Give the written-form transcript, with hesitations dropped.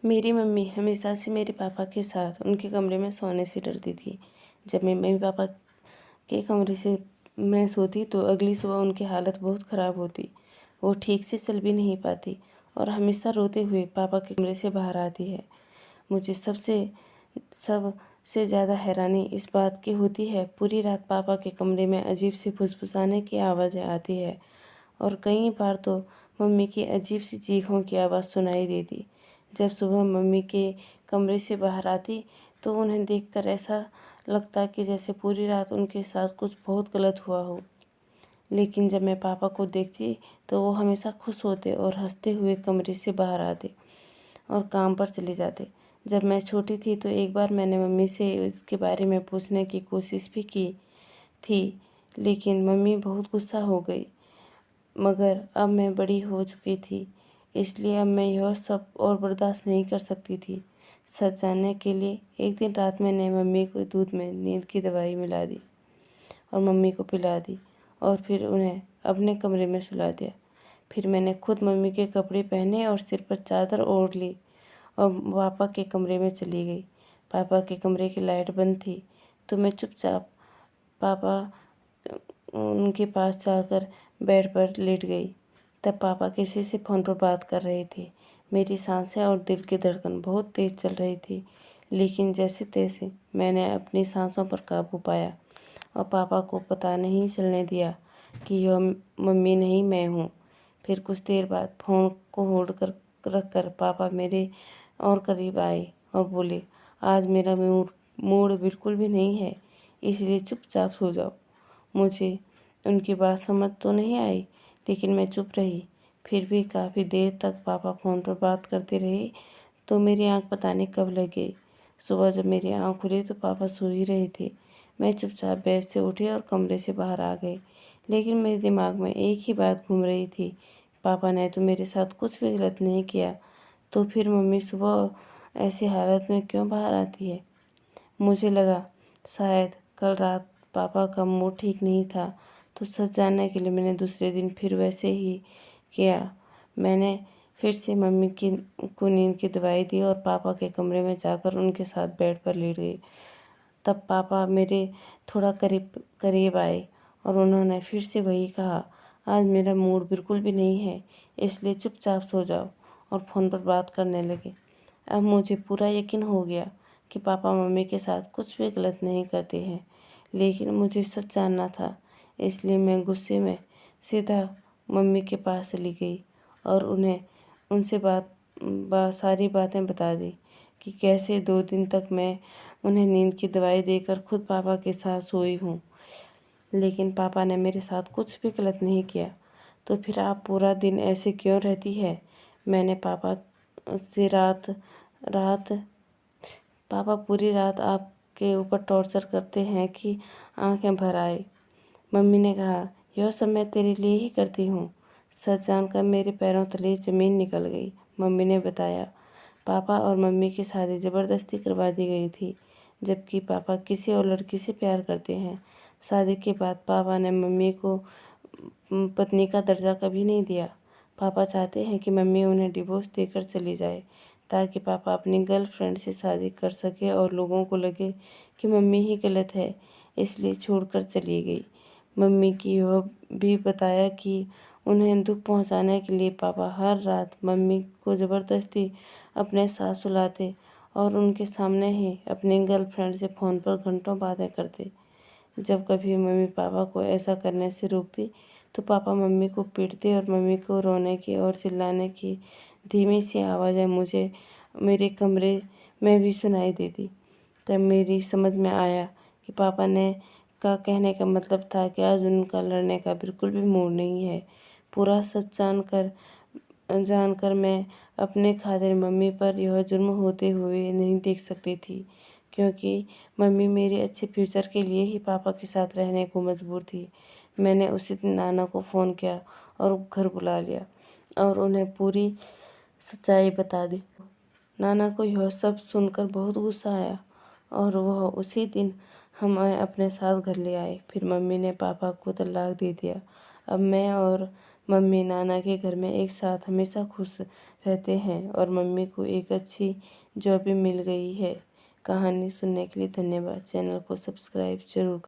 मेरी मम्मी हमेशा से मेरे पापा के साथ उनके कमरे में सोने से डरती थी। जब मैं मम्मी पापा के कमरे से मैं सोती तो अगली सुबह उनकी हालत बहुत ख़राब होती। वो ठीक से चल भी नहीं पाती और हमेशा रोते हुए पापा के कमरे से बाहर आती है। मुझे सबसे ज़्यादा हैरानी इस बात की होती है, पूरी रात पापा के कमरे में अजीब सी फुसफुसाने की आवाज़ें आती है और कई बार तो मम्मी की अजीब सी चीखों की आवाज़ सुनाई देती। जब सुबह मम्मी के कमरे से बाहर आती तो उन्हें देखकर ऐसा लगता कि जैसे पूरी रात उनके साथ कुछ बहुत गलत हुआ हो। लेकिन जब मैं पापा को देखती तो वो हमेशा खुश होते और हंसते हुए कमरे से बाहर आते और काम पर चले जाते। जब मैं छोटी थी तो एक बार मैंने मम्मी से इसके बारे में पूछने की कोशिश भी की थी, लेकिन मम्मी बहुत गुस्सा हो गई। मगर अब मैं बड़ी हो चुकी थी, इसलिए अब मैं यह सब और बर्दाश्त नहीं कर सकती थी। सच जानने के लिए एक दिन रात मैंने मम्मी को दूध में नींद की दवाई मिला दी और मम्मी को पिला दी और फिर उन्हें अपने कमरे में सुला दिया। फिर मैंने खुद मम्मी के कपड़े पहने और सिर पर चादर ओढ़ ली और पापा के कमरे में चली गई। पापा के कमरे की लाइट बंद थी तो मैं चुपचाप पापा उनके पास जाकर बेड पर लेट गई। तब पापा किसी से फ़ोन पर बात कर रहे थे। मेरी सांसें और दिल की धड़कन बहुत तेज़ चल रही थी, लेकिन जैसे तैसे मैंने अपनी सांसों पर काबू पाया और पापा को पता नहीं चलने दिया कि यह मम्मी नहीं मैं हूँ। फिर कुछ देर बाद फ़ोन को होल्ड कर रख कर पापा मेरे और करीब आए और बोले, आज मेरा मूड बिल्कुल भी नहीं है, इसलिए चुपचाप सो जाओ। मुझे उनकी बात समझ तो नहीं आई, लेकिन मैं चुप रही। फिर भी काफ़ी देर तक पापा फ़ोन पर बात करते रहे तो मेरी आंख पता नहीं कब लग गई। सुबह जब मेरी आंख खुली तो पापा सो ही रहे थे। मैं चुपचाप बेड से उठी और कमरे से बाहर आ गई, लेकिन मेरे दिमाग में एक ही बात घूम रही थी, पापा ने तो मेरे साथ कुछ भी गलत नहीं किया, तो फिर मम्मी सुबह ऐसी हालत में क्यों बाहर आती है। मुझे लगा शायद कल रात पापा का मूड ठीक नहीं था, तो सच जानने के लिए मैंने दूसरे दिन फिर वैसे ही किया। मैंने फिर से मम्मी को नींद की दवाई दी और पापा के कमरे में जाकर उनके साथ बेड पर लेट गई। तब पापा मेरे थोड़ा करीब करीब आए और उन्होंने फिर से वही कहा, आज मेरा मूड बिल्कुल भी नहीं है, इसलिए चुपचाप सो जाओ, और फ़ोन पर बात करने लगे। अब मुझे पूरा यकीन हो गया कि पापा मम्मी के साथ कुछ भी गलत नहीं करते हैं, लेकिन मुझे सच जानना था, इसलिए मैं गुस्से में सीधा मम्मी के पास चली गई और उनसे सारी बातें बता दी कि कैसे 2 दिन तक मैं उन्हें नींद की दवाई देकर खुद पापा के साथ सोई हूँ, लेकिन पापा ने मेरे साथ कुछ भी गलत नहीं किया। तो फिर आप पूरा दिन ऐसे क्यों रहती है? मैंने पापा से रात पापा पूरी रात आपके ऊपर टॉर्चर करते हैं कि आंखें भर आए। मम्मी ने कहा, यह सब मैं तेरे लिए ही करती हूँ। सच जानकर मेरे पैरों तले ज़मीन निकल गई। मम्मी ने बताया, पापा और मम्मी की शादी ज़बरदस्ती करवा दी गई थी, जबकि पापा किसी और लड़की से प्यार करते हैं। शादी के बाद पापा ने मम्मी को पत्नी का दर्जा कभी नहीं दिया। पापा चाहते हैं कि मम्मी उन्हें डिवोर्स देकर चली जाए, ताकि पापा अपनी गर्लफ्रेंड से शादी कर सके और लोगों को लगे कि मम्मी ही गलत है, इसलिए छोड़कर चली गई। मम्मी की यह भी बताया कि उन्हें दुख पहुंचाने के लिए पापा हर रात मम्मी को ज़बरदस्ती अपने साथ सुलाते और उनके सामने ही अपनी गर्लफ्रेंड से फ़ोन पर घंटों बातें करते। जब कभी मम्मी पापा को ऐसा करने से रोकती तो पापा मम्मी को पीटते और मम्मी को रोने की और चिल्लाने की धीमी सी आवाज़ें मुझे मेरे कमरे में भी सुनाई देती। तब मेरी समझ में आया कि पापा ने का कहने का मतलब था कि आज उनका लड़ने का बिल्कुल भी मूड नहीं है। पूरा सच जानकर मैं अपने खातिर मम्मी पर यह जुर्म होते हुए नहीं देख सकती थी, क्योंकि मम्मी मेरे अच्छे फ्यूचर के लिए ही पापा के साथ रहने को मजबूर थी। मैंने उसी दिन नाना को फ़ोन किया और घर बुला लिया और उन्हें पूरी सच्चाई बता दी। नाना को यह सब सुनकर बहुत गुस्सा आया और वह उसी दिन हमें अपने साथ घर ले आए। फिर मम्मी ने पापा को तलाक दे दिया। अब मैं और मम्मी नाना के घर में एक साथ हमेशा खुश रहते हैं और मम्मी को एक अच्छी जॉब भी मिल गई है। कहानी सुनने के लिए धन्यवाद। चैनल को सब्सक्राइब जरूर